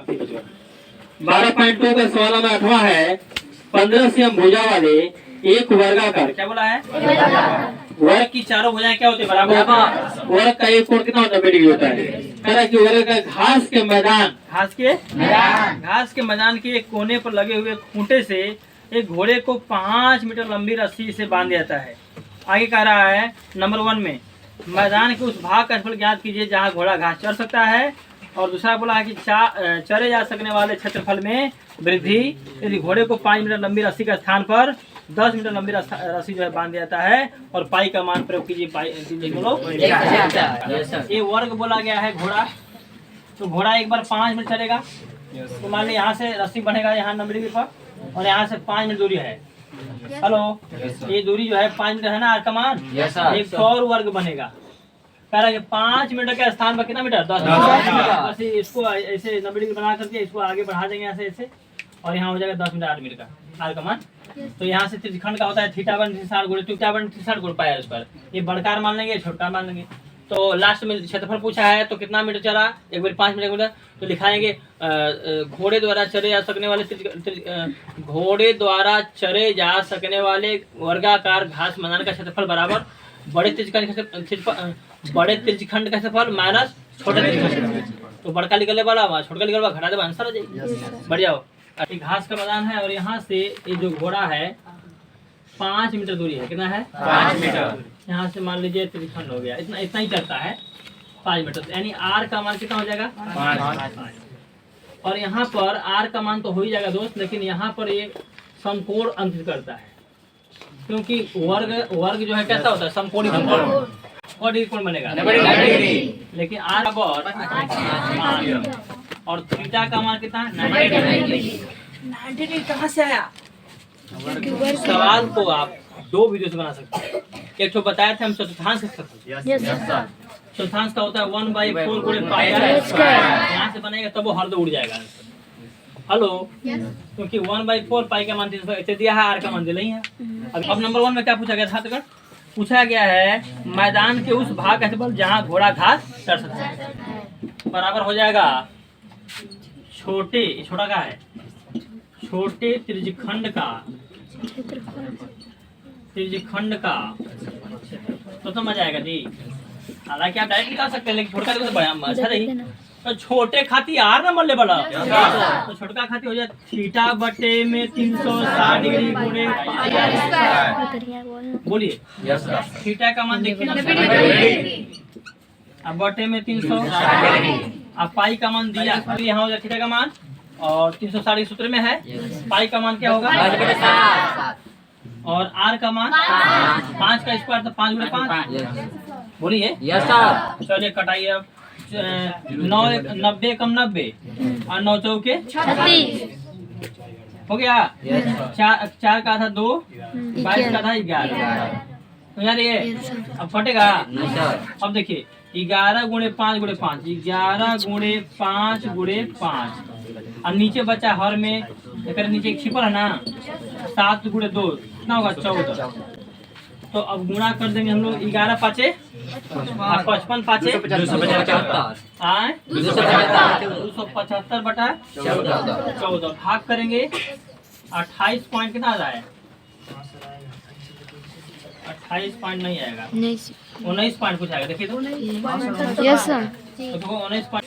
12.2 का सवाल में 8वां है 15 सीएम भुजा वाले एक वर्गाकार, क्या बोला है, वर्ग की चारों भुजाएं क्या होती है, बराबर। वर्ग का एक कोण कितना होता है, 90 डिग्री होता है। कह रहा कि वर्ग का घास के मैदान, घास के मैदान के एक कोने पर लगे हुए खूंटे से एक घोड़े को 5 मीटर लंबी रस्सी से बांध दिया जाता है। आगे कह रहा है नंबर 1 में मैदान के उस भाग का क्षेत्रफल ज्ञात कीजिए जहाँ घोड़ा घास चर सकता है। और दूसरा बोला है कि चरे जा सकने वाले क्षेत्रफल में वृद्धि यदि घोड़े को 5 मीटर लंबी रस्सी के स्थान पर 10 मीटर लंबी रस्सी जो है बांध दिया जाता है। और पाई का मान प्रयोग कीजिए, पाई बोलो। ये वर्ग बोला गया है घोड़ा, तो घोड़ा एक बार 5 मिनट चलेगा, तो मान ली यहाँ से रस्सी बनेगा यहाँ 90 डिग्री पर, और यहाँ से 5 मिनट दूरी है। हेलो, ये दूरी जो है 5 मीटर है ना, आर का मान 100 वर्ग बनेगा। कह रहा है कि 5 मीटर के स्थान पर कितना मीटर, 10 मीटर। इसको ऐसे 90 डिग्री बना करके इसको आगे बढ़ा देंगे ऐसे ऐसे, और यहाँ हो जाएगा 10 मीटर 8 मीटर का आर का मान। तो यहाँ से त्रिज्यखंड का होता है θ/60 गुणे θ/60 गुण पाया उस पर। ये बड़कार मान लेंगे, छोटकार मान लेंगे। तो लास्ट में क्षेत्रफल पूछा है तो कितना मीटर चला, एक बार 5 मीटर तो लिखाएंगे घोड़े द्वारा चरे जा सकने वाले वर्गाकार घास मैदान का क्षेत्रफल बराबर बड़े त्रिज्यखंड का क्षेत्रफल माइनस छोटे त्रिज्यखंड। तो बड़का निकलने वाला छोटका निकलने वाला घटा दे, आंसर आ जाएगी। बढ़िया हो। घास का मैदान है और यहाँ से ये जो घोड़ा है 5 मीटर दूरी है, कितना है 5 मीटर। यहाँ से मान लीजिए त्रिज्यखंड हो गया, इतना ही चलता है 5 मीटर, यानी आर का मान कितना हो जाएगा 5। और यहाँ पर आर का मान तो हो ही जाएगा दोस्त, लेकिन यहाँ पर एक समकोण अंकित करता है, क्योंकि वर्ग जो है कैसा होता है, समकोणी और कोण बनेगा, लेकिन आर बराबर और थीटा का मान कितना है 90 डिग्री। कहाँ से आया सवाल? तो आप 2 वीडियो से बना सकते हैं। एक तो बताया था हम चतुर्थांश चतुर्थांश का होता है 1/4 गुणे पाई, यहाँ से बनेगा तब वो हर दो उड़ जाएगा। हेलो, क्योंकि 1/4 पाई का मान दिया है, आर का मान दिया नहीं है। अब नंबर 1 में क्या पूछा गया था, पूछा गया है मैदान के उस भाग का क्षेत्रफल जहाँ घोड़ा घास चर सकता है बराबर हो जाएगा छोटा का है छोटे त्रिज्यखंड का तो समझ आएगा जी। हालांकि आप डायरेक्ट निकाल सकते हैं, लेकिन छोटा तो बड़ा अच्छा रही। तो छोटे खाती आर नंबर ले बड़ा, तो छोटका खाती हो जाए θ/360 डिग्री गुणे बोलिए थीटा का मान देखिए, अब बटे में 300, अब पाई का मान दिया, यहाँ हो जाए थीटा का मान, और 360 सूत्र में है। पाई का मान क्या होगा और आर का मान 5 का स्क्वायर, तो 5 गुणे 5 बोलिए। चलिए कटाइए अब 90 कम 90 और 9 चौके 36 हो गया। 4 का था 2, 22 का था 11। तो यार ये अब फटेगा। अब देखिए 11 गुणे 5 गुणे 5, 11 गुणे 5 गुणे 5। अब नीचे बचा हर में एक नीचे एक छिपल है ना, 7 गुणे 2 कितना होगा 14। तो अब गुणा कर देंगे हम लोग 11 पाँचे 55 पाँचे 275 बटा 14 भाग करेंगे 28 पॉइंट कितना आ रहा है, 28 पॉइंट नहीं आएगा, 19 पॉइंट कुछ आएगा। देखिए तो 19 पॉइंट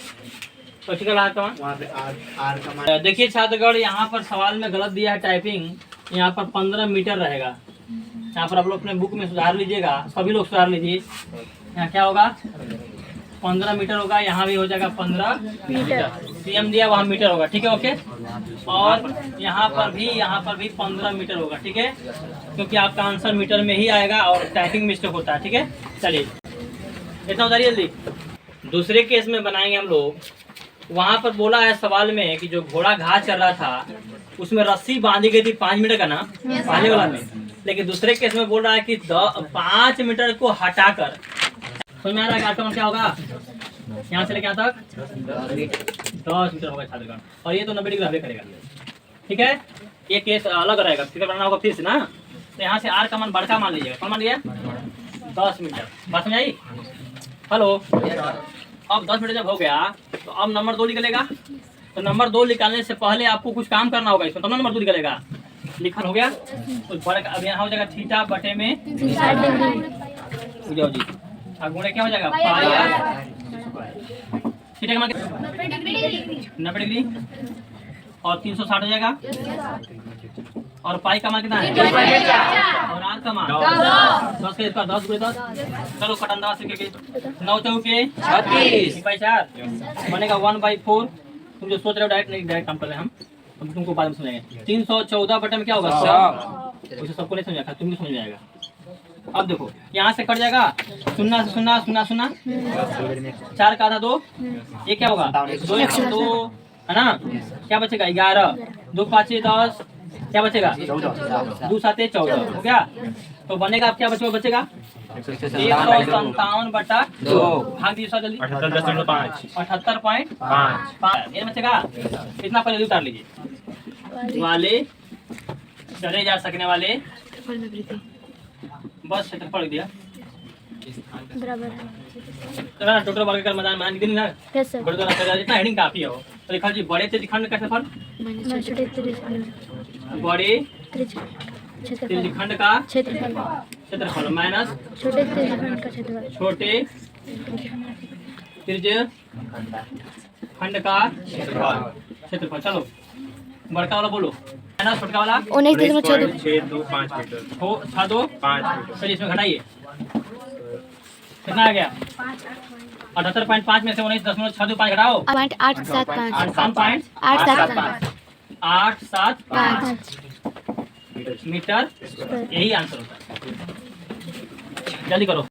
देखिए छात्रगढ़, यहाँ पर सवाल में गलत दिया है टाइपिंग, यहाँ पर 15 मीटर रहेगा। यहाँ पर आप लोग अपने बुक में सुधार लीजिएगा, सभी लोग सुधार लीजिए। यहाँ क्या होगा 15 मीटर होगा, यहाँ भी हो जाएगा 15 मीटर। सीएम दिया वहाँ मीटर होगा, ठीक है ओके। और यहाँ पर भी 15 मीटर होगा, ठीक है, क्योंकि आपका आंसर मीटर में ही आएगा और टाइपिंग मिस्टेक होता है, ठीक है। चलिए इतना उतारिए जल्दी। दूसरे केस में बनाएंगे हम लोग। वहाँ पर बोला है सवाल में कि जो घोड़ा घास चल रहा था उसमें रस्सी बांधी गई थी 5 मीटर का ना, पहले वाला में। लेकिन दूसरे केस में बोल रहा है कि 5 मीटर को हटाकर, समझ में आ रहा है आपका क्या होगा, यहाँ से लेके यहाँ तक 10 मीटर होगा छात्रगण, और ये तो 90 डिग्री करेगा, ठीक है। ये केस अलग रहेगा, फिर बनाना होगा फिर से ना। तो यहाँ से आर का मान बड़का मान लीजिएगा, कौन मान लिया 10 मीटर, बात समझ आई। हेलो, अब 10 मीटर जब हो गया तो अब नंबर 2 निकलेगा, तो नंबर 2 निकालने से पहले आपको कुछ काम करना होगा इसमें, तब ना नंबर 2 निकलेगा। लिखा हो गया। तो वर्ग अब यहाँ हो जाएगा थीटा बटे में 60 डिग्री। हो जाओ जी। अब गुणे क्या हो जाएगा पाई आर। थीटा का मान 90 डिग्री और 360 हो जाएगा। और पाई का मान कितना है? और आर का मान 10 के इसका 10 गुणे 10। चलो कट अंदाज से के 9 चौके 36 बाई 4 बनेगा 1/4। तुम जो सोच रहे हो डायरेक्ट काम कर रहे हैं हम तुमको बाद में समझाएंगे। 314 बटे में क्या होगा 100। उसे सबको नहीं समझा, तुम भी समझ में आएगा। अब देखो यहाँ से कट जाएगा 0 से 0 0 0 4 का आधा 2, ये क्या होगा 2 है ना। क्या बचेगा 11, 2 5 10, क्या बचेगा 2 7 14 हो गया। तो बनेगा अब क्या बचेगा 157 बटा 2 भाग दीजिए जल्दी 78.5 ये बचेगा। इतना पहले उतार लीजिए वाले चले जा सकने वाले बस क्षेत्रफल लिख दिया बराबर है टोटल वर्ग का मैदान मान दी ना। Yes sir. बड़े इतना हेडिंग काफी है। तो लिखा जी बड़े त्रिखंड का क्षेत्रफल बड़े त्रिखंड का क्षेत्रफल माइनस छोटे त्रिखंड का क्षेत्रफल छोटे त्रिखंड का क्षेत्रफल। चलो बड़का वाला बोलो माइनस छोटका वाला 19.625 मीटर हो 625। चलिए इसमें घटाइए कितना आ गया 78.5 में से 19.625 घटाओ 875 875 मीटर। यही आंसर होता है। जल्दी करो।